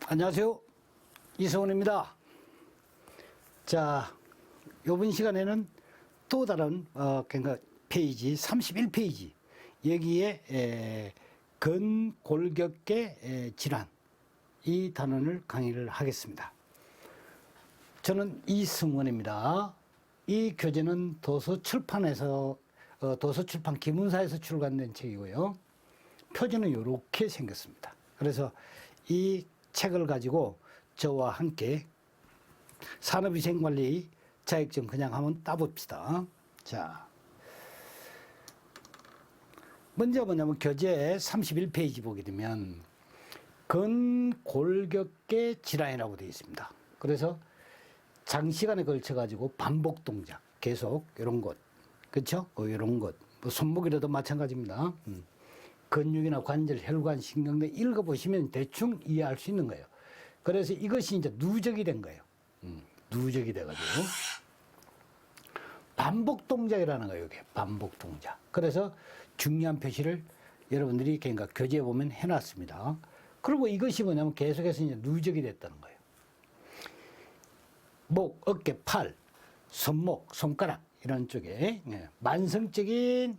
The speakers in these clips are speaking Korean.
안녕하세요. 이성훈입니다. 자, 이번 시간에는 또 다른 그러니까 페이지 31페이지 여기에 근골격계 질환 이 단원을 강의를 하겠습니다. 저는 이승원입니다. 이 교재는 도서출판에서 도서출판 기문사에서 출간된 책이고요. 표지는 이렇게 생겼습니다. 그래서 이 책을 가지고 저와 함께 산업위생관리 자격증 그냥 한번 따봅시다. 자, 먼저 뭐냐면 교재 31페이지 보게 되면 근골격계 질환이라고 되어 있습니다. 그래서 장시간에 걸쳐 가지고 반복 동작 계속 이런 것, 그렇죠? 이런 것, 뭐 손목이라도 마찬가지입니다. 근육이나 관절, 혈관, 신경 등 읽어보시면 대충 이해할 수 있는 거예요. 그래서 이것이 이제 누적이 된 거예요. 누적이 돼가지고. 반복 동작이라는 거예요, 이게. 반복 동작. 그래서 중요한 표시를 여러분들이 그러니까 교재에 보면 해놨습니다. 그리고 이것이 뭐냐면 계속해서 이제 누적이 됐다는 거예요. 목, 어깨, 팔, 손목, 손가락, 이런 쪽에 만성적인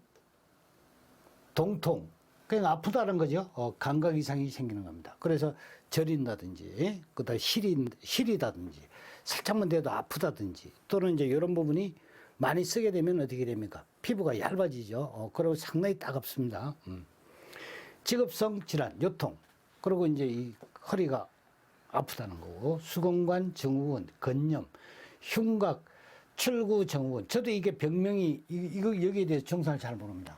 동통, 그냥 아프다는 거죠. 감각 이상이 생기는 겁니다. 그래서 저린다든지, 그다음 시리다든지, 살짝만 돼도 아프다든지, 또는 이제 이런 부분이 많이 쓰게 되면 어떻게 됩니까? 피부가 얇아지죠. 그리고 상당히 따갑습니다. 직업성 질환, 요통, 그리고 이제 이 허리가 아프다는 거고, 수건관 증후군, 건염, 흉곽, 출구 증후군. 저도 이게 병명이 이거 여기에 대해서 정상을 잘 모릅니다.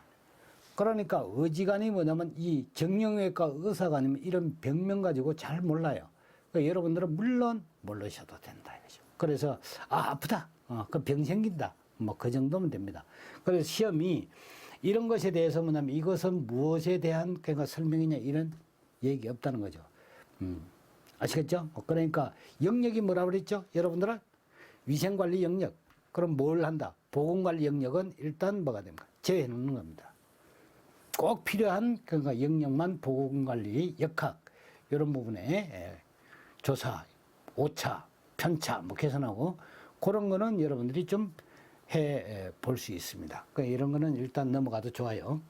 그러니까 어지간히 뭐냐면 이 정형외과 의사가 아니면 이런 병명 가지고 잘 몰라요. 그러니까 여러분들은 물론 모르셔도 된다 이거죠. 그래서 아프다, 그 병 생긴다, 뭐 그 정도면 됩니다. 그래서 시험이 이런 것에 대해서 뭐냐면 이것은 무엇에 대한 그러니까 설명이냐 이런 얘기 없다는 거죠. 아시겠죠? 그러니까 영역이 뭐라 그랬죠? 여러분들은 위생관리 영역. 그럼 뭘 한다? 보건관리 영역은 일단 뭐가 됩니까? 제외해 놓는 겁니다. 꼭 필요한 그러니까 영역만 보건관리, 역학 이런 부분에 조사, 오차, 편차 뭐 개선하고 그런 거는 여러분들이 좀 해 볼 수 있습니다. 그러니까 이런 거는 일단 넘어가도 좋아요.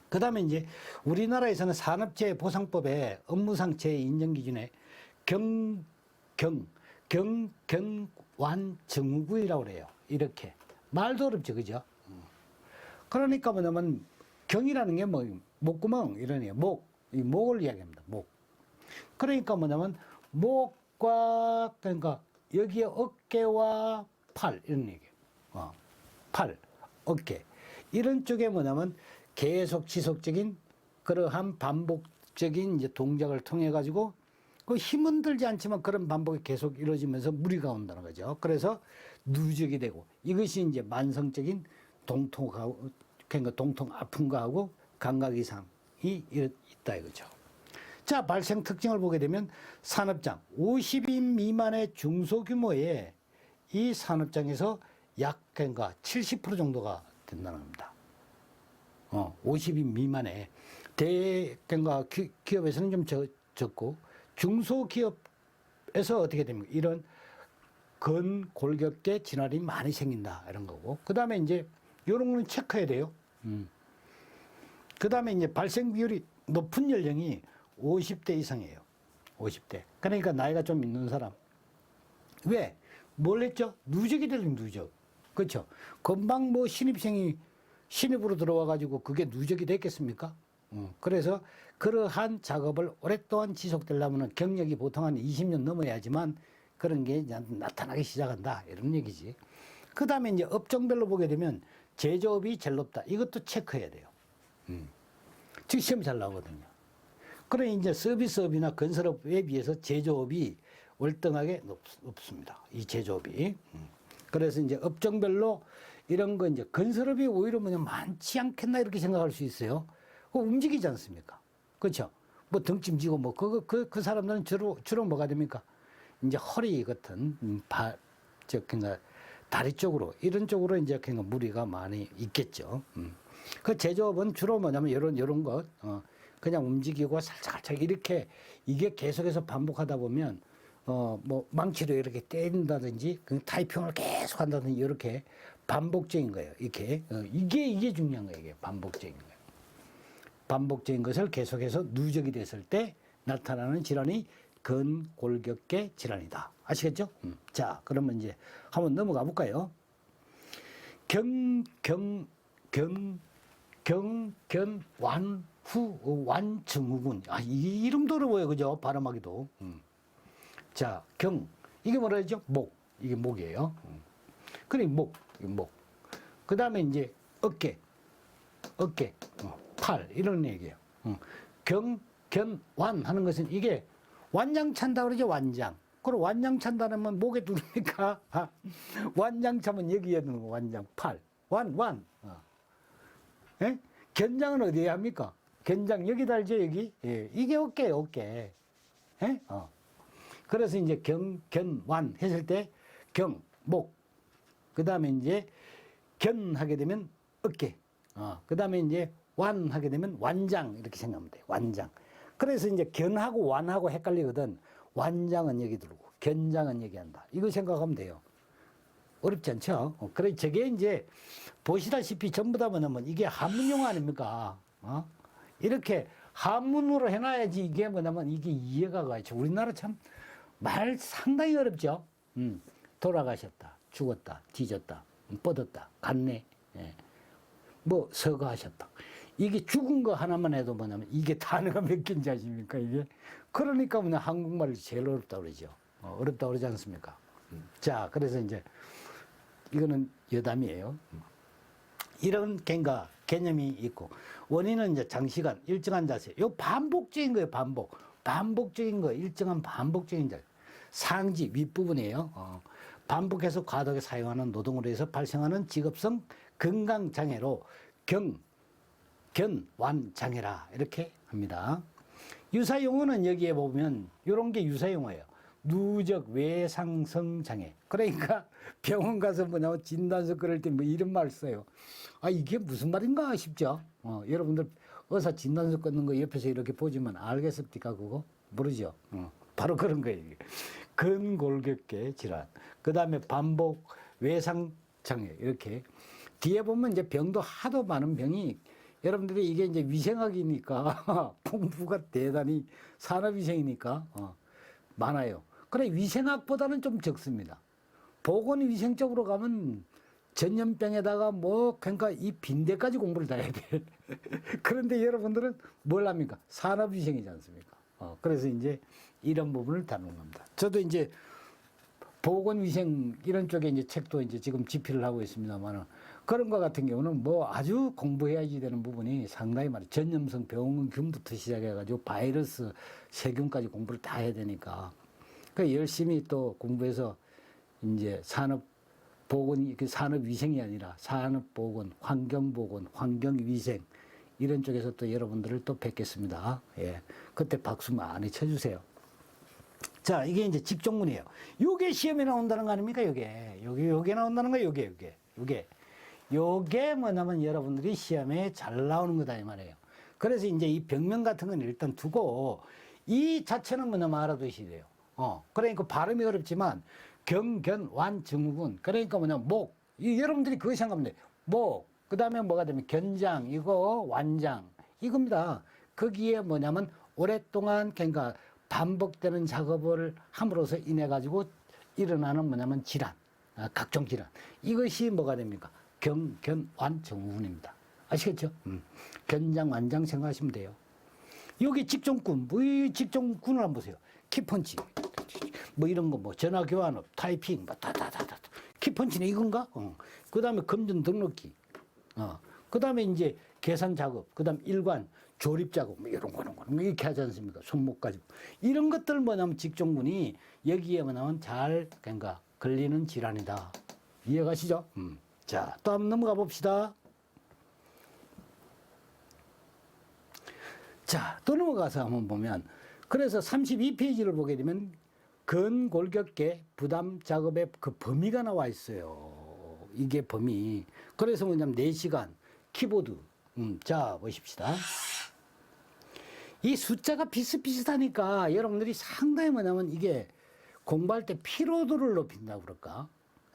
그 다음에 이제 우리나라에서는 산업재해보상법에 업무상 재해 인정 기준에 경경완증후군이라고 그래요. 이렇게 말도 어렵죠, 그죠? 그러니까 뭐냐면 경이라는 게 뭐 목구멍 이러네요. 이 목을 이야기합니다. 목. 그러니까 뭐냐면 목과 그러니까 여기에 어깨와 팔 이런 얘기예요. 팔, 어깨 이런 쪽에 뭐냐면 계속 지속적인 그러한 반복적인 이제 동작을 통해 가지고 그 힘은 들지 않지만 그런 반복이 계속 이루어지면서 무리가 온다는 거죠. 그래서 누적이 되고 이것이 이제 만성적인 동통하고 그러니까 동통 아픈 거하고 감각 이상이 있다 이거죠. 자, 발생 특징을 보게 되면 산업장 50인 미만의 중소규모의 이 산업장에서 약 그러니까 70% 정도가 된다는 겁니다. 50인 미만의 그러니까 기업에서는 좀 적고 중소기업에서 어떻게 됩니까? 이런 근골격계 질환이 많이 생긴다 이런 거고 그 다음에 이제 이런 거는 체크해야 돼요. 그 다음에 이제 발생 비율이 높은 연령이 50대 이상이에요. 50대. 그러니까 나이가 좀 있는 사람. 왜? 뭘 했죠? 누적이 되는 누적. 그렇죠? 금방 뭐 신입으로 들어와가지고 그게 누적이 됐겠습니까? 그래서 그러한 작업을 오랫동안 지속되려면 경력이 보통 한 20년 넘어야지만 그런 게 이제 나타나기 시작한다. 이런 얘기지. 그 다음에 이제 업종별로 보게 되면 제조업이 제일 높다. 이것도 체크해야 돼요. 즉, 시험이 잘 나오거든요. 그래, 이제 서비스업이나 건설업에 비해서 제조업이 월등하게 높습니다. 이 제조업이. 그래서 이제 업종별로 이런 거 이제 건설업이 오히려 뭐냐 많지 않겠나 이렇게 생각할 수 있어요. 움직이지 않습니까? 그렇죠? 뭐 등짐 지고 뭐 그 사람들은 주로 뭐가 됩니까? 이제 허리 같은 그러니까 다리 쪽으로 이런 쪽으로 이제 그러니까 무리가 많이 있겠죠. 그 제조업은 주로 뭐냐면 이런 것 그냥 움직이고 살짝 이렇게 이게 계속해서 반복하다 보면 뭐 망치로 이렇게 때린다든지 그 타이핑을 계속 한다든지 이렇게 반복적인 거예요. 이렇게 이게 중요한 거예요. 이게 반복적인 거예요. 반복적인 것을 계속해서 누적이 됐을 때 나타나는 질환이 근골격계 질환이다. 아시겠죠? 자, 그러면 이제 한번 넘어가 볼까요? 완증후군. 아, 이 이름도 어려워요. 그죠? 발음하기도. 자, 이게 뭐라 하죠? 이게 목이에요. 그래, 이게 목. 그 다음에 이제 어깨, 팔, 이런 얘기예요. 완 하는 것은 이게 완장 찬다 그러죠, 완장. 그럼 완장 찬다면 목에 두르니까 완장 차면 여기에 두는 거, 완장, 팔. 예? 견장은 어디에 합니까? 견장 여기 달죠, 여기? 예. 이게 어깨예요, 어깨. 예? 그래서 이제 완 했을 때 목. 그 다음에 이제 하게 되면 어깨. 그 다음에 이제 완 하게 되면 완장. 이렇게 생각하면 돼요. 완장. 그래서 이제 견하고 완하고 헷갈리거든. 완장은 여기 들고, 견장은 여기 한다. 이거 생각하면 돼요. 어렵지 않죠? 그래, 저게 이제 보시다시피 전부 다 뭐냐면 이게 한문용어 아닙니까? 이렇게 한문으로 해놔야지 이게 뭐냐면 이게 이해가 가죠. 우리나라 참 말 상당히 어렵죠? 돌아가셨다, 죽었다, 뒤졌다, 뻗었다, 갔네, 예. 뭐 서거하셨다. 이게 죽은 거 하나만 해도 뭐냐면 이게 단어가 몇 개인지 아십니까? 이게 그러니까 뭐냐 한국말이 제일 어렵다 그러죠. 어렵다 그러지 않습니까? 자, 그래서 이제 이거는 여담이에요. 이런 개념이 있고 원인은 이제 장시간 일정한 자세. 요 반복적인 거예요. 반복적인 거, 일정한 반복적인 자세. 상지 윗부분이에요. 반복해서 과도하게 사용하는 노동으로 해서 발생하는 직업성 건강 장애로 견완장애라 이렇게 합니다. 유사 용어는 여기에 보면 이런 게 유사 용어예요. 누적 외상성 장애. 그러니까 병원 가서 뭐냐면 진단서 그럴 때 뭐 이런 말 써요. 아, 이게 무슨 말인가 싶죠? 여러분들 의사 진단서 끊는 거 옆에서 이렇게 보지만 알겠습니까? 그거? 모르죠? 바로 그런 거예요. 근골격계 질환. 그 다음에 반복 외상 장애. 이렇게. 뒤에 보면 이제 병도 하도 많은 병이 여러분들이 이게 이제 위생학이니까 공부가 대단히 산업위생이니까 많아요. 그래, 위생학보다는 좀 적습니다. 보건위생 쪽으로 가면 전염병에다가 뭐 그러니까 이 빈대까지 공부를 다 해야 돼. 그런데 여러분들은 뭘 합니까? 산업위생이지 않습니까? 그래서 이제 이런 부분을 다루는 겁니다. 저도 이제 보건위생 이런 쪽에 이제 책도 이제 지금 집필을 하고 있습니다만은 그런 거 같은 경우는 뭐 아주 공부해야지 되는 부분이 상당히 많아요. 전염성 병균부터 시작해가지고 바이러스, 세균까지 공부를 다 해야 되니까. 그 열심히 또 공부해서 이제 산업보건, 산업위생이 아니라 산업보건, 환경보건, 환경위생 이런 쪽에서 또 여러분들을 또 뵙겠습니다. 예. 그때 박수 많이 쳐주세요. 자, 이게 이제 직종문이에요. 요게 시험에 나온다는 거 아닙니까? 요게 나온다는 거예요. 요게 뭐냐면 여러분들이 시험에 잘 나오는 거다 이 말이에요. 그래서 이제 이 병명 같은 건 일단 두고 이 자체는 뭐냐면 알아두셔야 돼요. 그러니까 발음이 어렵지만 견완증후군. 그러니까 뭐냐면 목. 여러분들이 그거 생각하면 돼요. 목. 그 다음에 뭐가 되면 견장, 이거 완장. 이겁니다. 거기에 뭐냐면 오랫동안 그러니까 반복되는 작업을 함으로써 인해 가지고 일어나는 뭐냐면 질환, 각종 질환. 이것이 뭐가 됩니까? 견완증후군입니다. 아시겠죠? 견장, 완장 생각하시면 돼요. 여기 직종군, 이 직종군을 한번 보세요. 키펀치, 뭐 이런 거, 뭐 전화 교환업, 타이핑, 뭐 다다다다. 키펀치는 이건가? 그 다음에 금전 등록기, 그 다음에 이제 계산 작업, 그 다음 일관, 조립 작업, 뭐 이런 거, 이렇게 하지 않습니까? 손목 가지고. 이런 것들 뭐냐면 직종군이 여기에 뭐냐면 잘, 그러니까 걸리는 질환이다. 이해가시죠? 자, 또 한번 넘어가 봅시다. 자, 또 넘어가서 한번 보면, 그래서 32페이지를 보게 되면 근골격계 부담 작업의 그 범위가 나와 있어요. 이게 범위. 그래서 뭐냐면 4시간 키보드. 자, 보십시다. 이 숫자가 비슷비슷하니까 여러분들이 상당히 뭐냐면 이게 공부할 때 피로도를 높인다고 그럴까?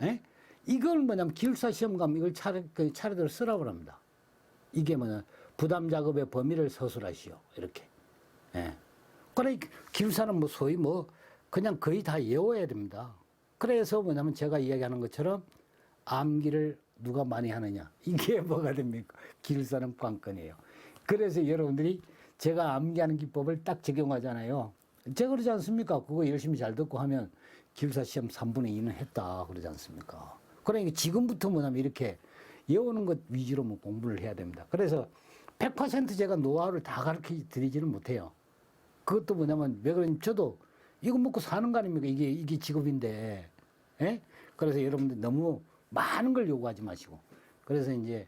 예? 이걸 뭐냐면 기숙사 시험관 이걸 차례대로 쓰라고 합니다. 이게 뭐냐 부담 작업의 범위를 서술하시오. 이렇게. 예. 그래 기숙사는 뭐 소위 뭐 그냥 거의 다 외워야 됩니다. 그래서 뭐냐면 제가 이야기하는 것처럼 암기를 누가 많이 하느냐. 이게 뭐가 됩니까? 기숙사는 관건이에요. 그래서 여러분들이 제가 암기하는 기법을 딱 적용하잖아요. 제가 그러지 않습니까? 그거 열심히 잘 듣고 하면 기숙사 시험 3분의 2는 했다. 그러지 않습니까? 그러니까 지금부터 뭐냐면 이렇게 외우는 것 위주로 뭐 공부를 해야 됩니다. 그래서 100% 제가 노하우를 다 가르쳐 드리지는 못해요. 그것도 뭐냐면 왜 그러냐면 저도 이거 먹고 사는 거 아닙니까? 이게 직업인데. 예? 그래서 여러분들 너무 많은 걸 요구하지 마시고. 그래서 이제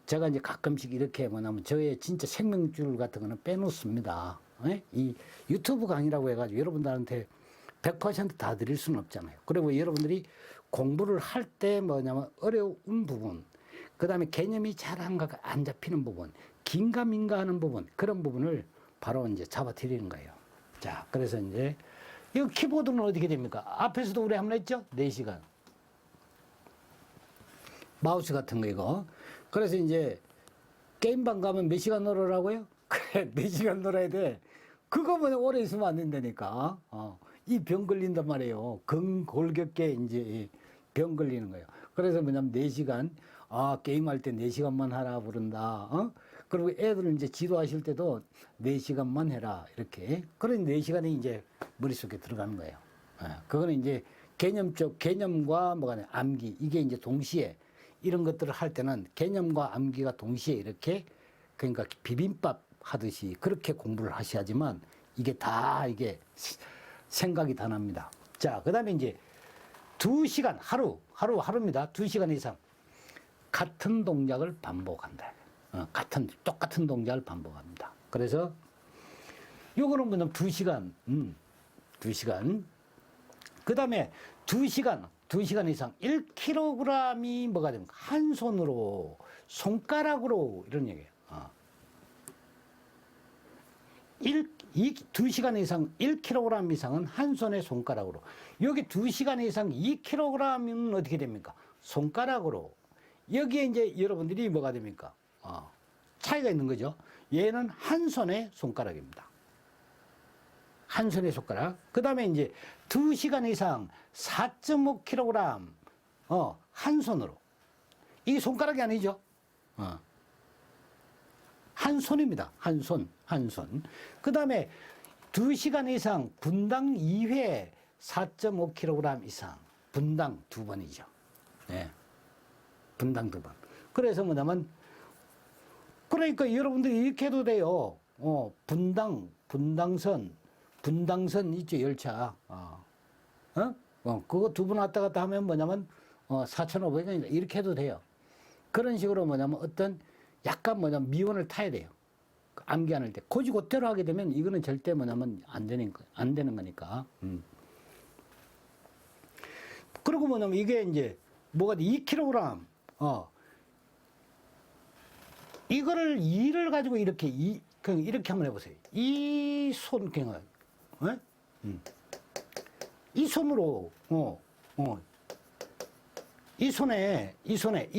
제가 이제 가끔씩 이렇게 뭐냐면 저의 진짜 생명줄 같은 거는 빼놓습니다. 예? 이 유튜브 강의라고 해가지고 여러분들한테 100%다 드릴 수는 없잖아요. 그리고 여러분들이 공부를 할 때 뭐냐면 어려운 부분, 그 다음에 개념이 잘 안 잡히는 부분, 긴가민가 하는 부분, 그런 부분을 바로 이제 잡아 드리는 거예요. 자, 그래서 이제 이 키보드는 어떻게 됩니까? 앞에서도 우리 한번 했죠? 4시간. 마우스 같은 거 이거. 그래서 이제 게임방 가면 몇 시간 놀으라고요? 그래, 4시간 놀아야 돼. 그거 뭐 오래 있으면 안 된다니까. 이 병 걸린단 말이에요. 골격계 이제 병 걸리는 거예요. 그래서 뭐냐면 4시간, 게임할 때 4시간만 하라 그런다. 그리고 애들은 이제 지도하실 때도 4시간만 해라. 이렇게. 그런 4시간이 이제 머릿속에 들어가는 거예요. 그거는 이제 개념과 뭐가 암기, 이게 이제 동시에 이런 것들을 할 때는 개념과 암기가 동시에 이렇게 그러니까 비빔밥 하듯이 그렇게 공부를 하셔야지만 이게 생각이 다 납니다. 자, 그 다음에 이제 2시간, 하루입니다. 2시간 이상 같은 동작을 반복한다. 똑같은 동작을 반복합니다. 그래서 요거는 뭐냐면 2시간, 2시간. 그 다음에 2시간 이상 1kg이 뭐가 됩니까? 한 손으로, 손가락으로 이런 얘기예요. 2시간 이상 1kg 이상은 한 손의 손가락으로. 여기 2시간 이상 2kg은 어떻게 됩니까? 손가락으로. 여기에 이제 여러분들이 뭐가 됩니까? 차이가 있는 거죠. 얘는 한 손의 손가락입니다. 한 손의 손가락. 그 다음에 이제 2시간 이상 4.5kg, 한 손으로. 이게 손가락이 아니죠. 한 손입니다. 한 손. 그 다음에 2시간 이상 분당 2회 4.5kg 이상. 분당 2번이죠. 네. 분당 2번. 그래서 뭐냐면, 그러니까 여러분들이 이렇게 해도 돼요. 분당선 있죠, 열차. 그거 2번 왔다 갔다 하면 뭐냐면, 4,500원이다. 이렇게 해도 돼요. 그런 식으로 뭐냐면 약간 미원을 타야 돼요. 암기하는 때. 곧대로 하게 되면 이거는 절대 뭐냐면 안 되는 거니까. 그리고 뭐냐면 이게 이제 뭐가 2kg, 이거를 2를 가지고 이렇게 한번 해보세요. 이 손, 이 손으로, 이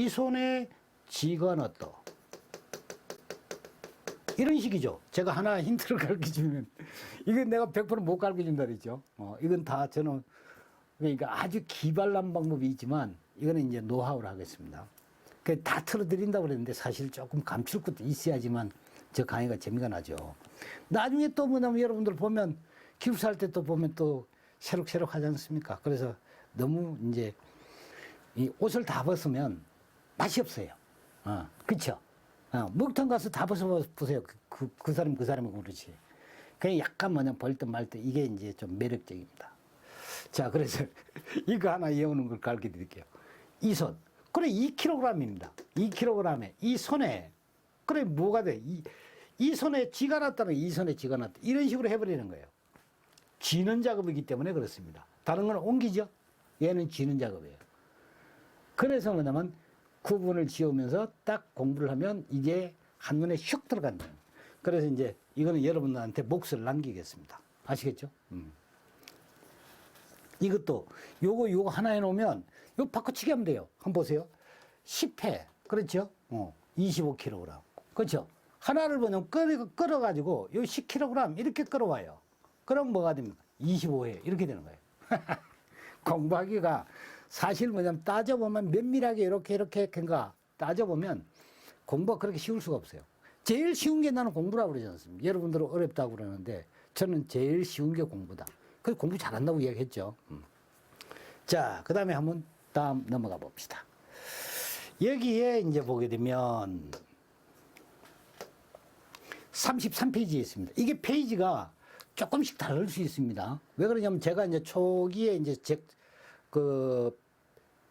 손에 쥐가 넣었다. 이런 식이죠. 제가 하나 힌트를 가르쳐주면, 이건 내가 100%못 가르쳐준다 그랬죠. 이건 다 저는, 그러니까 아주 기발난 방법이 있지만, 이거는 이제 노하우를 하겠습니다. 다 틀어드린다고 그랬는데, 사실 조금 감출 것도 있어야지만, 저 강의가 재미가 나죠. 나중에 또 뭐냐면 여러분들 보면, 기숙사 할 때 또 보면 또 새록새록 하지 않습니까? 그래서 너무 이제, 이 옷을 다 벗으면 맛이 없어요. 그쵸? 목욕탕 가서 다 벗어보세요. 그 사람이 그렇지. 그냥 약간 벌떡 말떡 이게 이제 좀 매력적입니다. 자, 그래서 이거 하나 외우는 걸 가르쳐 드릴게요. 이 손. 그래, 2kg입니다. 2kg에 이 손에, 그래, 뭐가 돼? 이 손에 쥐가 났다는 이 손에 쥐가 났다. 이런 식으로 해버리는 거예요. 쥐는 작업이기 때문에 그렇습니다. 다른 건 옮기죠? 얘는 쥐는 작업이에요. 그래서 뭐냐면 구분을 지으면서 딱 공부를 하면 이게 한눈에 슉 들어간다. 그래서 이제 이거는 여러분들한테 몫을 남기겠습니다. 아시겠죠? 이것도 요거 하나 해놓으면 요 바꿔치기 하면 돼요. 한번 보세요. 10회 그렇죠? 25kg 그렇죠? 하나를 그냥 끌어가지고 요 10kg 이렇게 끌어와요. 그럼 뭐가 됩니까? 25회 이렇게 되는 거예요. 공부하기가 사실 뭐냐면 따져보면 면밀하게 이렇게 그러니까 따져보면 공부가 그렇게 쉬울 수가 없어요. 제일 쉬운 게 나는 공부라고 그러지 않습니까? 여러분들은 어렵다고 그러는데 저는 제일 쉬운 게 공부다. 그래서 공부 잘한다고 이야기했죠. 자, 그 다음에 한번 다음 넘어가 봅시다. 여기에 이제 보게 되면 33페이지에 있습니다. 이게 페이지가 조금씩 다를 수 있습니다. 왜 그러냐면 제가 이제 초기에 이제 그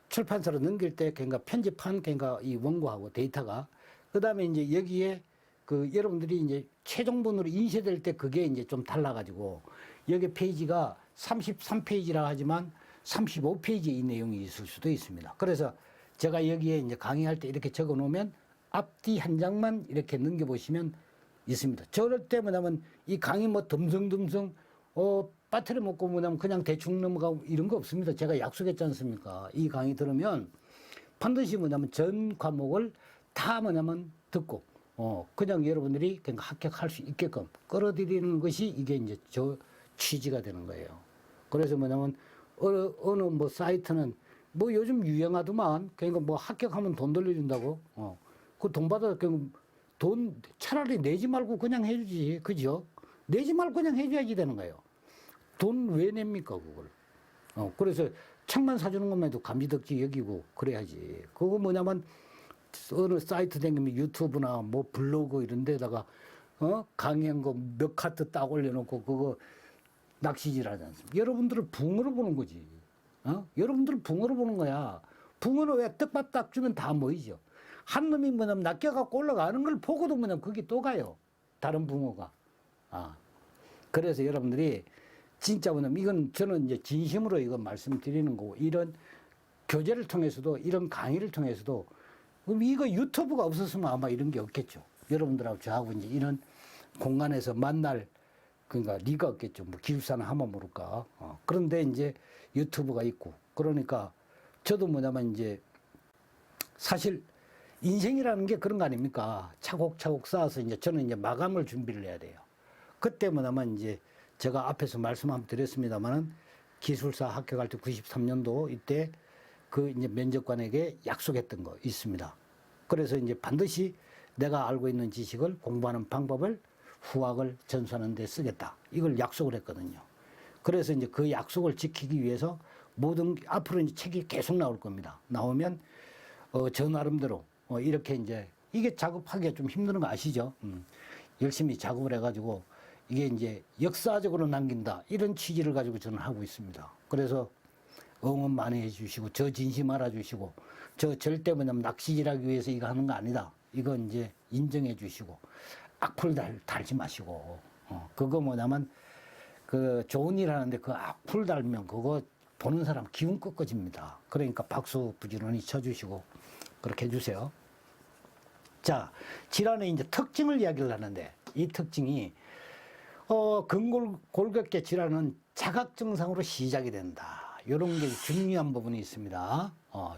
출판사로 넘길 때 그러니까 편집한 그러니까 이 원고하고 데이터가 그 다음에 이제 여기에 그 여러분들이 이제 최종본으로 인쇄될 때 그게 이제 좀 달라가지고 여기 페이지가 33페이지라 하지만 35페이지 이 내용이 있을 수도 있습니다. 그래서 제가 여기에 이제 강의할 때 이렇게 적어 놓으면 앞뒤 한 장만 이렇게 넘겨보시면 있습니다. 저럴 때 뭐냐면 이 강의 뭐 듬성듬성 빠트려 먹고 뭐냐면 그냥 대충 넘어가고 이런 거 없습니다. 제가 약속했지 않습니까? 이 강의 들으면 반드시 뭐냐면 전 과목을 다 뭐냐면 듣고 그냥 여러분들이 그냥 합격할 수 있게끔 끌어들이는 것이 이게 이제 저 취지가 되는 거예요. 그래서 뭐냐면 어느 뭐 사이트는 뭐 요즘 유행하더만 그러니까 뭐 합격하면 돈 돌려준다고 그 돈 받아 돈 차라리 내지 말고 그냥 해주지 그죠? 내지 말고 그냥 해줘야지 되는 거예요. 돈 왜 냅니까 그걸? 그래서 책만 사주는 것만 해도 감지덕지 여기고 그래야지. 그거 뭐냐면 어느 사이트 댕기면 유튜브나 뭐 블로그 이런 데다가 강의한 거 몇 카트 딱 올려놓고 그거 낚시질 하지 않습니까? 여러분들을 붕어로 보는 거지. 여러분들을 붕어로 보는 거야. 붕어는 왜 떡밥 딱 주면 다 모이죠. 한 놈이 뭐냐면 낚여갖고 올라가는 걸 보고도 뭐냐면 그게 또 가요. 다른 붕어가. 그래서 여러분들이 진짜 뭐냐면 이건 저는 이제 진심으로 이거 말씀드리는 거고 이런 교재를 통해서도 이런 강의를 통해서도 그럼 이거 유튜브가 없었으면 아마 이런 게 없겠죠. 여러분들하고 저하고 이제 이런 공간에서 만날 그러니까 리가 없겠죠. 뭐 기숙사나 하면 모를까. 그런데 이제 유튜브가 있고 그러니까 저도 뭐냐면 이제 사실 인생이라는 게 그런 거 아닙니까? 차곡차곡 쌓아서 이제 저는 이제 마감을 준비를 해야 돼요. 그때 뭐냐면 이제 제가 앞에서 말씀 한번 드렸습니다만은 기술사 합격할 때 93년도 이때 그 이제 면접관에게 약속했던 거 있습니다. 그래서 이제 반드시 내가 알고 있는 지식을 공부하는 방법을 후학을 전수하는 데 쓰겠다. 이걸 약속을 했거든요. 그래서 이제 그 약속을 지키기 위해서 모든 앞으로 이제 책이 계속 나올 겁니다. 나오면 저 나름대로 이렇게 이제 이게 작업하기가 좀 힘든 거 아시죠? 열심히 작업을 해가지고 이게 이제 역사적으로 남긴다 이런 취지를 가지고 저는 하고 있습니다. 그래서 응원 많이 해주시고 저 진심 알아주시고 저 절대 뭐냐면 낚시질하기 위해서 이거 하는 거 아니다. 이건 이제 인정해 주시고 악플 달지 마시고 그거 뭐냐면 그 좋은 일 하는데 그 악플 달면 그거 보는 사람 기운 꺾어집니다. 그러니까 박수 부지런히 쳐주시고 그렇게 해주세요. 자, 질환의 이제 특징을 이야기를 하는데 이 특징이 근골격계 질환은 자각 증상으로 시작이 된다. 이런 게 중요한 부분이 있습니다.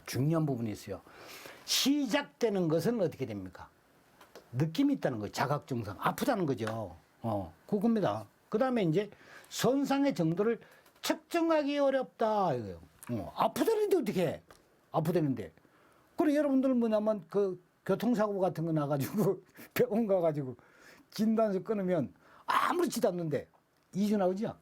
중요한 부분이 있어요. 시작되는 것은 어떻게 됩니까? 느낌이 있다는 거예요. 자각 증상. 아프다는 거죠. 그겁니다. 그 다음에 이제 손상의 정도를 측정하기 어렵다. 이거예요. 아프다는데 어떻게 해? 아프다는데. 그래, 여러분들 뭐냐면 그 교통사고 같은 거 나가지고 병원 가가지고 진단서 끊으면 아무렇지도 않는데 2주 나오죠?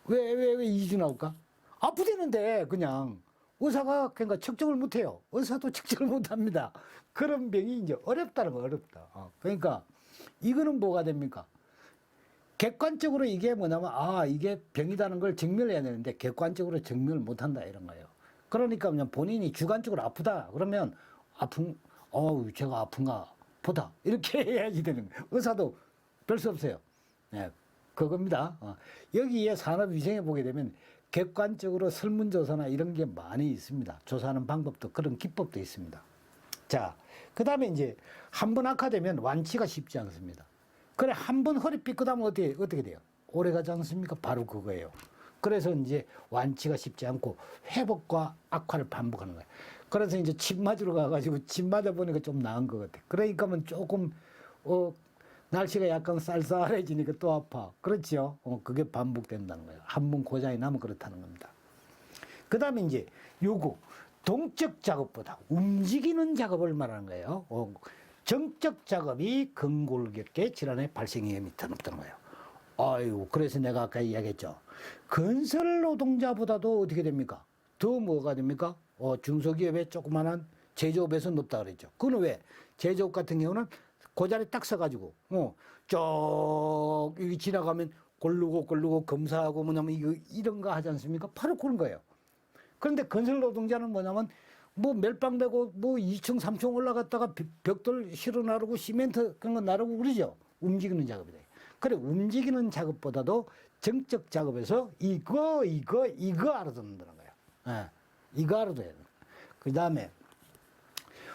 왜 2주 나올까? 아프다는데 그냥 의사가 그러니까 측정을 못 해요. 의사도 측정을 못 합니다. 그런 병이 이제 어렵다는 거 어렵다. 그러니까 이거는 뭐가 됩니까? 객관적으로 이게 뭐냐면 이게 병이라는 걸 증명해야 되는데 객관적으로 증명을 못 한다 이런 거예요. 그러니까 그냥 본인이 주관적으로 아프다 그러면 제가 아픈가 보다 이렇게 해야지 되는 거예요. 의사도 별 수 없어요. 네, 그겁니다. 여기에 산업위생에 보게 되면 객관적으로 설문조사나 이런 게 많이 있습니다. 조사하는 방법도 그런 기법도 있습니다. 자, 그 다음에 이제 한 번 악화되면 완치가 쉽지 않습니다. 그래, 한 번 허리 삐끗하면 어떻게 돼요? 오래 가지 않습니까? 바로 그거예요. 그래서 이제 완치가 쉽지 않고 회복과 악화를 반복하는 거예요. 그래서 이제 침 맞으러 가가지고 침 맞아 보니까 좀 나은 것 같아. 그러니까는 조금, 날씨가 약간 쌀쌀해지니까 또 아파. 그렇죠? 그게 반복된다는 거예요. 한 번 고장이 나면 그렇다는 겁니다. 그 다음에 이제 요거, 동적 작업보다 움직이는 작업을 말하는 거예요. 정적 작업이 근골격계 질환의 발생 위험이 더 높다는 거예요. 아유, 그래서 내가 아까 이야기했죠. 건설 노동자보다도 어떻게 됩니까? 더 뭐가 됩니까? 중소기업의 조그마한 제조업에서 높다 그랬죠. 그건 왜? 제조업 같은 경우는 그 자리에 딱 서가지고, 쭉, 여기 지나가면 고르고 검사하고 뭐냐면 이런 거 하지 않습니까? 바로 그런 거예요. 그런데 건설 노동자는 뭐냐면 뭐 멜빵되고 뭐 2층, 3층 올라갔다가 벽돌 실어 나르고 시멘트 그런 거 나르고 그러죠. 움직이는 작업이다. 그래, 움직이는 작업보다도 정적 작업에서 이거 알아듣는다는 거예요. 예, 이거 알아둬야 돼요. 그 다음에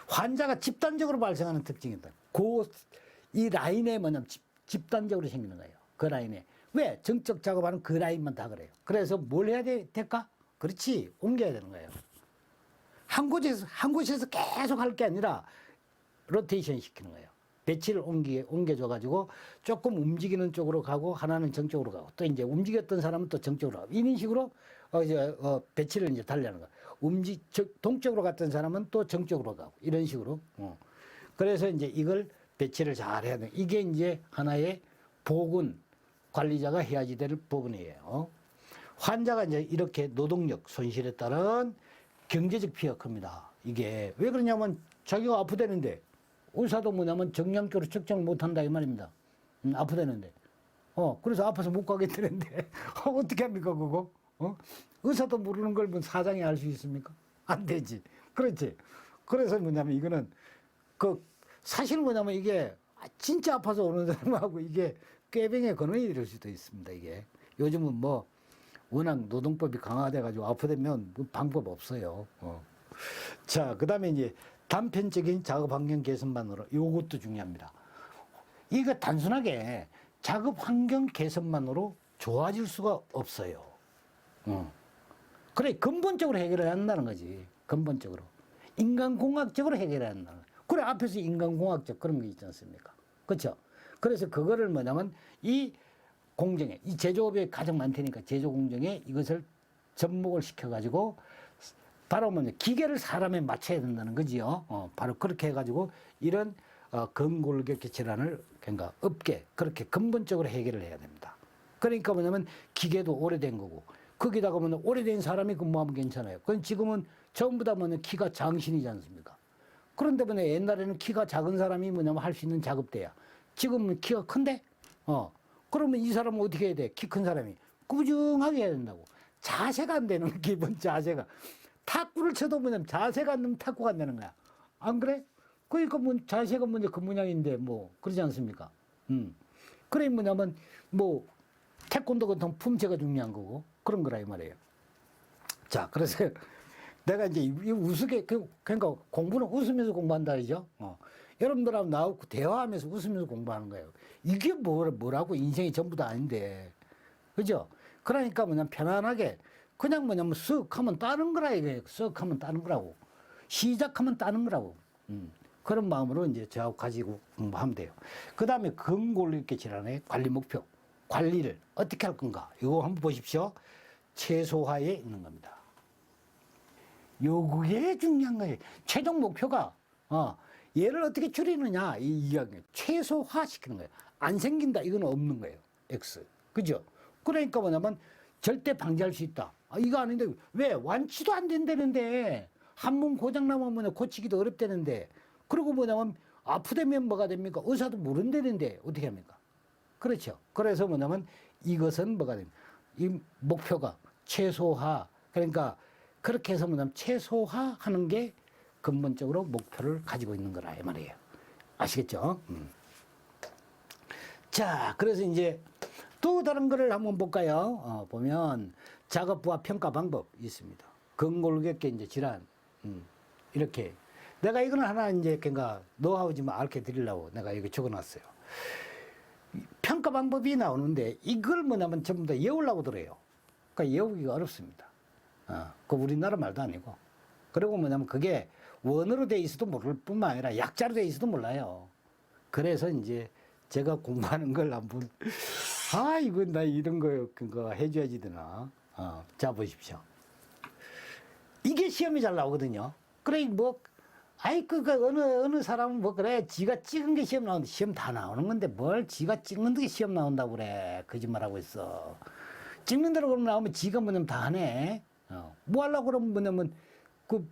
환자가 집단적으로 발생하는 특징이 있다. 이 라인에 뭐냐면 집단적으로 생기는 거예요. 그 라인에. 왜? 정적 작업하는 그 라인만 다 그래요. 그래서 뭘 해야 될까? 그렇지. 옮겨야 되는 거예요. 한 곳에서 계속 할 게 아니라 로테이션 시키는 거예요. 배치를 옮겨줘가지고 조금 움직이는 쪽으로 가고 하나는 정쪽으로 가고 또 이제 움직였던 사람은 또 정쪽으로 가고 이런 식으로 배치를 이제 달리하는 거예요. 동쪽으로 갔던 사람은 또 정쪽으로 가고 이런 식으로. 그래서 이제 이걸 배치를 잘 해야 돼. 이게 이제 하나의 보건 관리자가 해야지 될 부분이에요. 환자가 이제 이렇게 노동력 손실에 따른 경제적 피해가 큽니다. 이게 왜 그러냐면 자기가 아프다는데 의사도 뭐냐면 정량적으로 측정을 못한다 이 말입니다. 아프다는데. 그래서 아파서 못 가겠다는데 어떻게 합니까 그거? 의사도 모르는 걸 뭐 사장이 알 수 있습니까? 안 되지. 그렇지. 그래서 뭐냐면 이거는 사실 뭐냐면 이게 진짜 아파서 오는 사람하고 이게 꾀병의 근원이 될 수도 있습니다. 이게 요즘은 뭐 워낙 노동법이 강화돼가지고 아프다면 뭐 방법 없어요. 자, 그 다음에 이제 단편적인 작업 환경 개선만으로 이것도 중요합니다. 이거 단순하게 작업 환경 개선만으로 좋아질 수가 없어요. 그래, 근본적으로 해결해야 한다는 거지. 근본적으로. 인간공학적으로 해결해야 한다는 거야. 그래, 앞에서 인간공학적 그런 거 있지 않습니까? 그렇죠? 그래서 그거를 뭐냐면 이 공정에, 이 제조업에 가장 많다니까 제조 공정에 이것을 접목을 시켜가지고 바로 뭐냐, 기계를 사람에 맞춰야 된다는 거지요. 바로 그렇게 해가지고 이런 근골격계 질환을 그러니까 업계 그렇게 근본적으로 해결을 해야 됩니다. 그러니까 뭐냐면 기계도 오래된 거고 거기다가 뭐냐 오래된 사람이 근무하면 괜찮아요. 그건 지금은 전부 다 뭐냐 키가 장신이지 않습니까? 그런데 뭐냐 옛날에는 키가 작은 사람이 뭐냐면 할 수 있는 작업대야. 지금은 키가 큰데, 그러면 이 사람은 어떻게 해야 돼? 키 큰 사람이 꾸준하게 해야 된다고. 자세가 안 되는 기본 자세가. 탁구를 쳐도 뭐냐면 자세가 안 되면 탁구가 안 되는 거야. 안 그래? 그러니까 뭐 자세가 먼저 그 모양인데 뭐 그러지 않습니까? 그래 뭐냐면 뭐 태권도 같은 품체가 중요한 거고 그런 거라 이 말이에요. 자, 그래서 내가 이제 우스개 그러니까 공부는 웃으면서 공부한다 이죠. 여러분들하고 나하고 대화하면서 웃으면서 공부하는 거예요. 이게 뭐라고 인생이 전부 다 아닌데, 그죠? 그러니까 뭐냐면 편안하게 그냥 뭐냐면 쓱 하면 따는 거라 이게 쓱 하면 따는 거라고 시작하면 따는 거라고. 그런 마음으로 이제 저하고 가지고 공부하면 돼요. 그 다음에 근골격계 질환의 관리 목표, 관리를 어떻게 할 건가? 이거 한번 보십시오. 최소화에 있는 겁니다. 요게 중요한 거예요. 최종 목표가 얘를 어떻게 줄이느냐 이 이야기 최소화 시키는 거예요. 안 생긴다 이건 없는 거예요. X 그죠? 그러니까 뭐냐면 절대 방지할 수 있다. 이거 아닌데 왜 완치도 안 된다는데 한 번 고장 나면 고치기도 어렵다는데 그리고 뭐냐면 아프다면 뭐가 됩니까? 의사도 모른다는데 어떻게 합니까? 그렇죠. 그래서 뭐냐면 이것은 뭐가 됩니까? 이 목표가 최소화 그러니까 그렇게 해서 뭐냐면 최소화하는 게 근본적으로 목표를 가지고 있는 거라 이 말이에요. 아시겠죠? 자, 그래서 이제 또 다른 거를 한번 볼까요? 보면 작업부와 평가 방법 있습니다. 근골격계 이제 질환 이렇게 내가 이거는 하나 이제 그러니까 노하우지만 알게 드리려고 내가 이거 적어놨어요. 평가 방법이 나오는데 이걸 뭐냐면 전부 다 외우려고 들어요. 그러니까 외우기가 어렵습니다. 그 우리나라 말도 아니고. 그리고 뭐냐면 그게 원어로 돼 있어도 모를 뿐만 아니라 약자로 돼 있어도 몰라요. 그래서 이제 제가 공부하는 걸 한번 이건 나 이런 거 그거 해줘야지 되나. 자 보십시오. 이게 시험이 잘 나오거든요. 그래 뭐 어느 사람은 뭐 그래 지가 찍은 게 시험 나오는데 시험 다 나오는 건데 뭘 지가 찍는 게 시험 나온다고 그래. 거짓말하고 있어. 찍는 대로 그러면 나오면 지가 뭐냐면 다 하네. 뭐 하려고 그러면 뭐냐면 그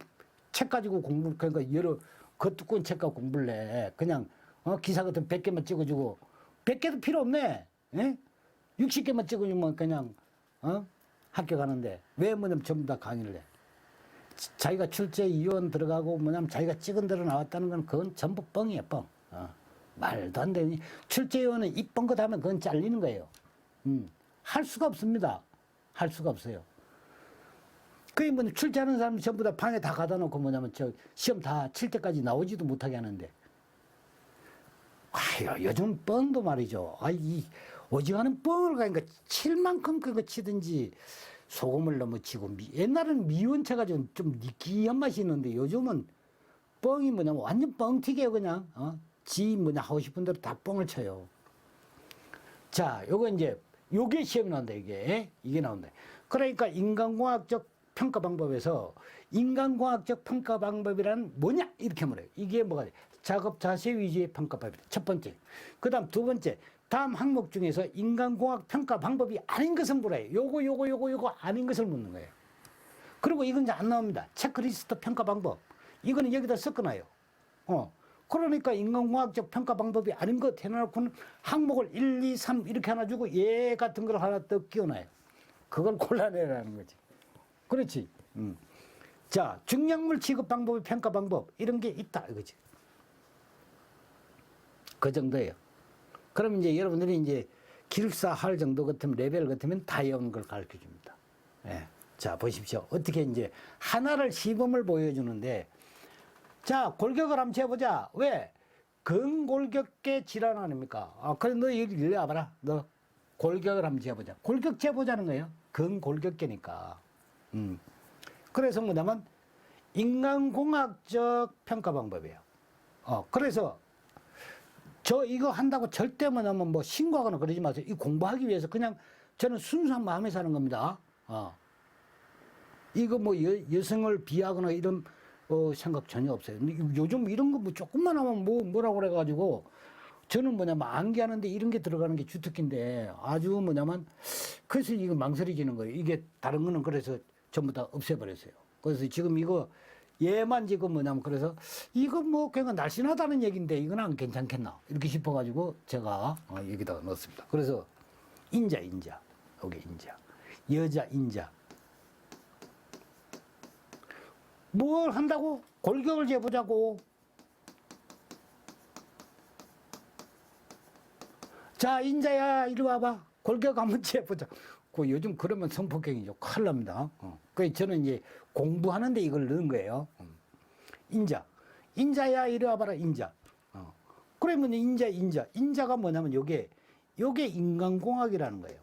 책 가지고 공부 그러니까 여러 겉두꺼운 책 가지고 공부를 해. 그냥 기사 같은 100개만 찍어주고 100개도 필요 없네. 예? 60개만 찍어주면 그냥 학교 가는데 왜 뭐냐면 전부 다 강의를 해. 자기가 출제 이원 들어가고 뭐냐면 자기가 찍은 대로 나왔다는 건 그건 전부 뻥이에요, 뻥. 말도 안 되니 출제 이원은 이쁜 것 하면 그건 잘리는 거예요. 할 수가 없습니다. 할 수가 없어요. 그게 뭐 출제하는 사람 전부 다 방에 다 가다 놓고 뭐냐면 저 시험 다 칠 때까지 나오지도 못하게 하는데. 요즘 뻥도 말이죠. 이 오징어는 뻥을 가니까 칠 만큼 그거 치든지 소금을 너무 치고 옛날에는 미원 쳐가지고 좀 느끼한 맛이 있는데 요즘은 뻥이 뭐냐면 완전 뻥튀기예요 그냥. 지 뭐냐 하고 싶은 대로 다 뻥을 쳐요. 자, 요거 이제 요게 시험이 나온다 이게 나온다. 그러니까 인간공학적 평가 방법에서 인간공학적 평가 방법이란 뭐냐 이렇게 말해요. 이게 뭐가 돼? 작업 자세 위주의 평가 방법이다. 첫 번째. 그다음 두 번째. 다음 항목 중에서 인간공학 평가 방법이 아닌 것은 물어요. 요거 아닌 것을 묻는 거예요. 그리고 이건 이제 안 나옵니다. 체크리스트 평가 방법. 이거는 여기다 섞어놔요. 그러니까 인간공학적 평가 방법이 아닌 것 해놓고는 항목을 1, 2, 3 이렇게 하나 주고 얘 같은 걸 하나 더 끼워놔요. 그걸 골라내라는 거지. 그렇지. 자, 중량물 취급 방법의 평가 방법 이런 게 있다 이거지. 그 정도예요. 그럼 이제 여러분들이 이제 기숙사 할 정도 같으면 레벨 같으면 다 외우는 걸 가르쳐 줍니다. 예. 자, 보십시오. 어떻게 이제 하나를 시범을 보여주는데 자, 골격을 한번 재보자. 왜? 근골격계 질환 아닙니까? 그래, 너 여기 일로 와봐라. 너 골격을 한번 재보자. 골격 재보자는 거예요. 근골격계니까. 그래서 뭐냐면 인간공학적 평가 방법이에요. 그래서 저 이거 한다고 절대 뭐냐면 뭐 신고하거나 그러지 마세요. 이 공부하기 위해서 그냥 저는 순수한 마음에 사는 겁니다. 이거 뭐 여성을 비하거나 이런 생각 전혀 없어요. 요즘 이런 거 뭐 조금만 하면 뭐라고 그래가지고 저는 뭐냐면 암기하는데 이런 게 들어가는 게 주특기인데 아주 뭐냐면 그래서 이거 망설여지는 거예요. 이게 다른 거는 그래서 전부 다 없애버렸어요. 그래서 지금 이거 얘만 지금 뭐냐면 그래서 이거 뭐 그냥 날씬하다는 얘기인데 이건 안 괜찮겠나 이렇게 싶어가지고 제가 여기다가 넣었습니다. 그래서 인자 여기 인자 여자 인자 뭘 한다고? 골격을 재보자고. 자, 인자야, 이리 와봐. 골격 한번 재보자. 요즘 그러면 성폭행이죠. 큰일 납니다. 그래서 저는 이제 공부하는데 이걸 넣은 거예요. 인자야, 이리 와봐라, 인자. 그러면 인자가 뭐냐면 요게 인간공학이라는 거예요.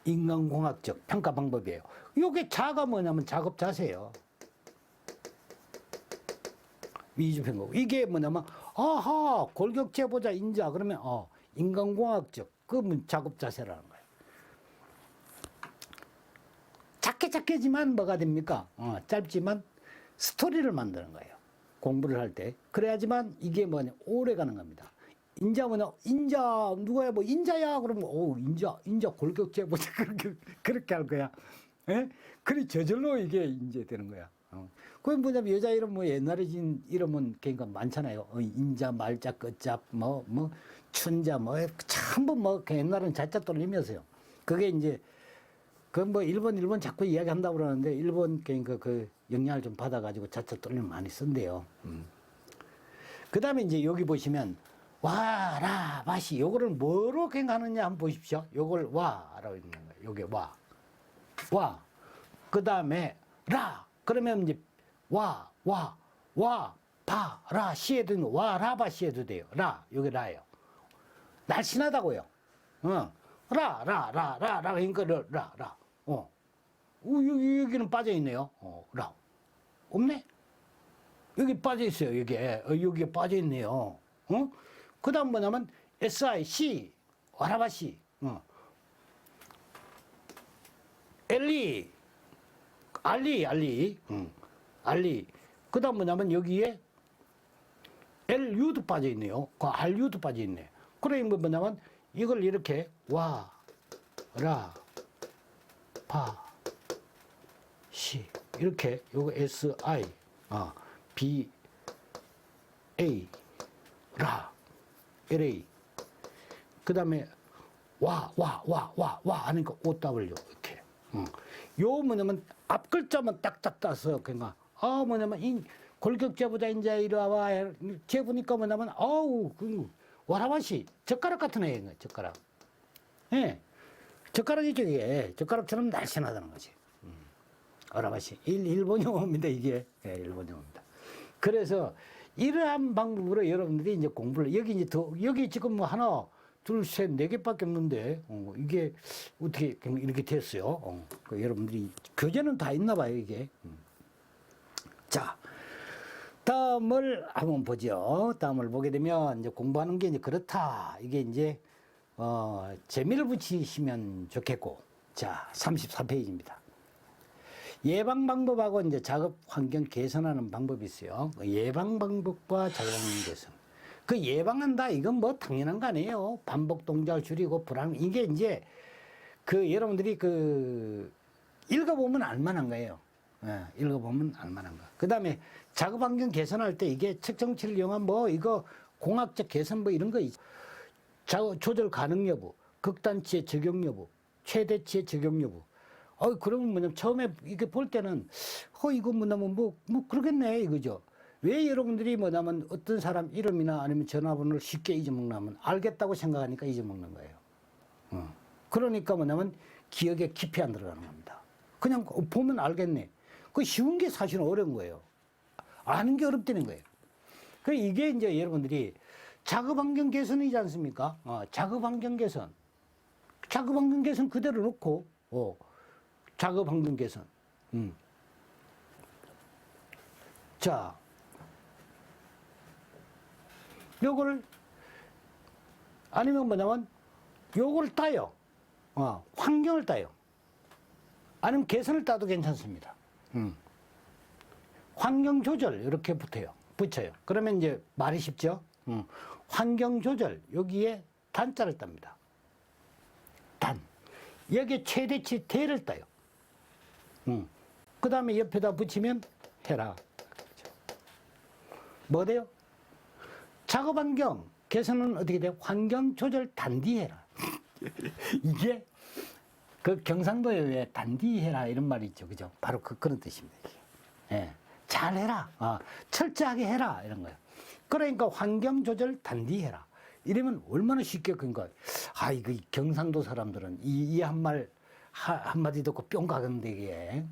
인간공학적 평가 방법이에요. 요게 자가 뭐냐면 작업 자세예요. 위주평가. 이게 뭐냐면 골격 재보자 인자 그러면 인간공학적 그 작업 자세라는 거예요. 작게지만 뭐가 됩니까? 짧지만 스토리를 만드는 거예요. 공부를 할 때. 그래야지만 이게 뭐냐 오래 가는 겁니다. 인자 누가야 뭐 인자야 그러면 인자 골격 재보자 그렇게 할 거야. 예? 그래 저절로 이게 이제 되는 거야. 그게 뭐냐면 여자 이름 뭐 옛날에 진 이름은 그러니까 많잖아요. 인자, 말자, 끝자, 뭐 춘자, 전부 옛날은 자자 돌리면서요. 그게 이제 그 뭐 일본 자꾸 이야기한다고 그러는데 일본 그러니까 그 영향을 좀 받아가지고 자자 돌리면 많이 쓴대요. 그 다음에 이제 여기 보시면 와라 바시 요거를 뭐로 생각하느냐 한번 보십시오. 요걸 와라고 있는 거예요. 요게 와. 그 다음에 라. 그러면 이제 와. 파, 라, 시 해도 되고, 와, 라, 바, 시 해도 돼요. 라, 여기 라예요. 날씬하다고요. 라, 그러니까 라. 여기는 빠져있네요. 라. 없네? 여기 빠져있어요, 여기에 빠져있네요. 그 다음 뭐냐면, SI, 와라바시, 알리. 그 다음 뭐냐면, 여기에 LU도 빠져있네요. 그 RU도 빠져있네. 그러니까 뭐냐면, 이걸 이렇게, 와, 라, 파, 시. 이렇게, 요거 SI, B, A, 라, LA. 그 다음에, 와, 하니까 OW, 이렇게. 요 뭐냐면, 앞 글자만 딱딱 따서, 그러니까, 뭐냐면, 골격제보다 이제 이리와, 재보니까 뭐냐면, 와라바시, 젓가락 같은 애인 거야, 젓가락. 예. 젓가락이죠, 이게. 젓가락처럼 날씬하다는 거지. 와라바시. 일본 용어입니다, 이게. 예, 일본 용어입니다. 그래서, 이러한 방법으로 여러분들이 이제 공부를, 여기 지금 뭐 하나, 둘, 셋, 네 개밖에 없는데, 이게 어떻게 이렇게 됐어요. 여러분들이 교재는 다 있나 봐요, 이게. 자, 다음을 한번 보죠. 다음을 보게 되면, 이제 공부하는 게 이제 그렇다. 이게 이제, 재미를 붙이시면 좋겠고. 자, 34페이지입니다. 예방 방법하고 이제 작업 환경 개선하는 방법이 있어요. 예방 방법과 작업 환경 개선. 그 예방한다, 이건 뭐 당연한 거 아니에요. 반복 동작을 줄이고 불안, 이게 이제 여러분들이 읽어보면 알만한 거예요. 예, 읽어보면 알만한 거. 그 다음에 작업 환경 개선할 때 이게 측정치를 이용한 이거 공학적 개선 이런 거 있죠. 조절 가능 여부, 극단치의 적용 여부, 최대치의 적용 여부. 그러면 뭐냐면 처음에 이렇게 볼 때는, 이거 뭐냐면 그러겠네, 이거죠. 왜 여러분들이 뭐냐면 어떤 사람 이름이나 아니면 전화번호를 쉽게 잊어먹냐면 알겠다고 생각하니까 잊어먹는 거예요. 그러니까 뭐냐면 기억에 깊이 안 들어가는 겁니다. 그냥 보면 알겠네. 그 쉬운 게 사실은 어려운 거예요. 아는 게 어렵다는 거예요. 이게 이제 여러분들이 작업 환경 개선이지 않습니까? 작업 환경 개선. 작업 환경 개선 그대로 놓고, 작업 환경 개선. 자, 요거를, 아니면 뭐냐면, 요걸 따요. 환경을 따요. 아니면 개선을 따도 괜찮습니다. 환경 조절, 이렇게 붙여요. 그러면 이제 말이 쉽죠? 환경 조절, 여기에 단자를 땁니다. 단. 여기에 최대치 대를 따요. 그 다음에 옆에다 붙이면 해라. 뭐 돼요? 작업 환경 개선은 어떻게 돼요? 환경 조절 단디해라. 이게 경상도에 왜 단디해라 이런 말이 있죠, 그죠? 바로 그런 뜻입니다. 예, 잘해라, 철저하게 해라 이런 거예요. 그러니까 환경 조절 단디해라. 이러면 얼마나 쉽게 그러니까 이거 경상도 사람들은 이 한마디 듣고 뿅 가는데 이게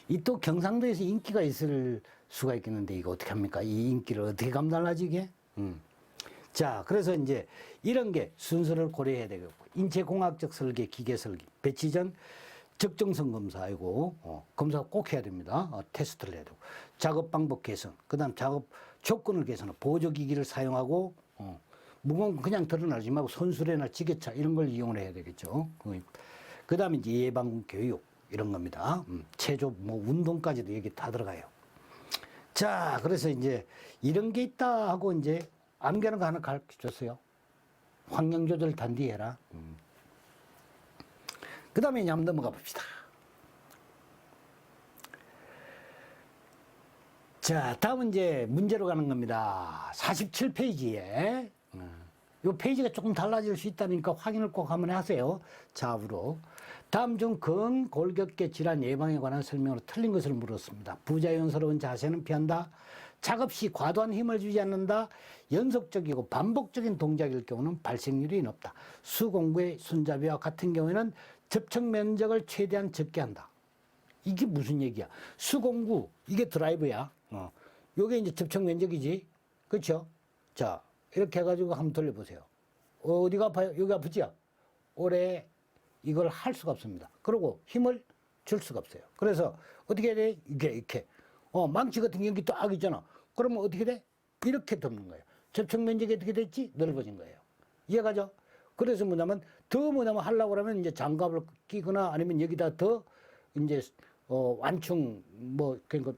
이 또 경상도에서 인기가 있을 수가 있겠는데 이거 어떻게 합니까? 이 인기를 어떻게 감당하지 이게? 자, 그래서 이제 이런 게 순서를 고려해야 되겠고, 인체공학적 설계, 기계 설계, 배치 전 적정성 검사이고, 검사 꼭 해야 됩니다. 테스트를 해야 되고, 작업 방법 개선, 그 다음 작업 조건을 개선하고, 보조기기를 사용하고, 무거운 거 그냥 드러나지 말고 손수레나 지게차 이런 걸 이용을 해야 되겠죠. 그 다음에 이제 예방 교육 이런 겁니다. 체조, 운동까지도 여기 다 들어가요. 자, 그래서 이제 이런 게 있다 하고 이제 암기하는 거 하나 가르쳐 줬어요. 환경 조절 단디해라. 그 다음에 이제 한번 넘어가 봅시다. 자, 다음은 이제 문제로 가는 겁니다. 47페이지에. 이 페이지가 조금 달라질 수 있다니까 확인을 꼭 한번 하세요. 좌우로. 다음 중 근골격계 질환 예방에 관한 설명으로 틀린 것을 물었습니다. 부자연스러운 자세는 피한다. 작업 시 과도한 힘을 주지 않는다. 연속적이고 반복적인 동작일 경우는 발생률이 높다. 수공구의 손잡이와 같은 경우에는 접촉 면적을 최대한 적게 한다. 이게 무슨 얘기야? 수공구, 이게 드라이브야. 요게 이제 접촉 면적이지. 그렇죠? 자, 이렇게 해가지고 한번 돌려보세요. 어디가 아파요? 여기 아프죠? 오래 이걸 할 수가 없습니다. 그리고 힘을 줄 수가 없어요. 그래서 어떻게 해야 돼? 이렇게. 망치 같은 게 여기 딱 있잖아. 그러면 어떻게 돼? 이렇게 덮는 거예요. 접촉 면적이 어떻게 됐지? 넓어진 거예요. 이해가죠? 그래서 뭐냐면 하려고 그러면 이제 장갑을 끼거나 아니면 여기다 더 이제 완충 그러니까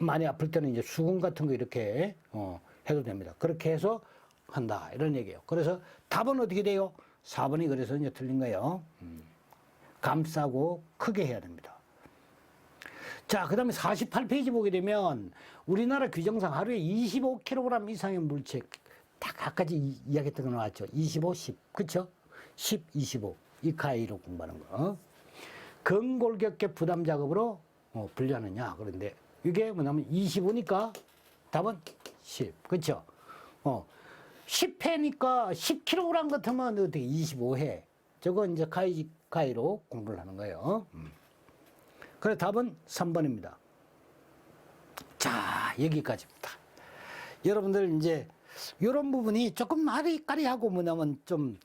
많이 아플 때는 이제 수건 같은 거 이렇게 해도 됩니다. 그렇게 해서 한다 이런 얘기예요. 그래서 답은 어떻게 돼요? 4번이 그래서 이제 틀린 거예요. 감싸고 크게 해야 됩니다. 자, 그 다음에 48페이지 보게 되면 우리나라 규정상 하루에 25kg 이상의 물체 딱 아까지 이야기했던 거 나왔죠. 25, 10. 그쵸? 10, 25. 이 가위로 공부하는 거. 근골격계 부담 작업으로 분류하느냐. 그런데 이게 뭐냐면 25니까 답은 10. 그쵸? 10회니까 10kg 같으면 어떻게 25회. 저거 이제 가위로 공부를 하는 거예요. 그래 답은 3번입니다. 자, 여기까지입니다. 여러분들 이제 이런 부분이 조금 아리까리하고 뭐냐면 좀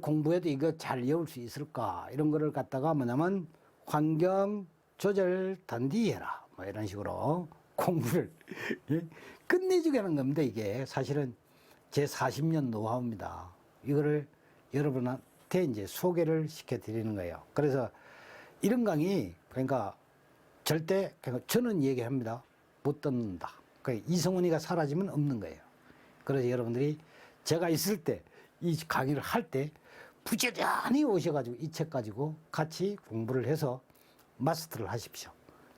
공부해도 이거 잘 외울 수 있을까 이런 거를 갖다가 뭐냐면 환경 조절 단디 해라 뭐 이런 식으로 공부를 끝내주게 하는 겁니다. 이게 사실은 제 40년 노하우입니다. 이거를 여러분한테 이제 소개를 시켜드리는 거예요. 그래서 이런 강의 그러니까 절대 저는 얘기합니다. 못 듣는다. 그러니까 이성훈이가 사라지면 없는 거예요. 그래서 여러분들이 제가 있을 때 이 강의를 할 때 부지런히 오셔가지고 이 책 가지고 같이 공부를 해서 마스터를 하십시오.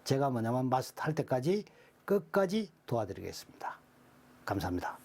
제가 뭐냐면 마스터 할 때까지 끝까지 도와드리겠습니다. 감사합니다.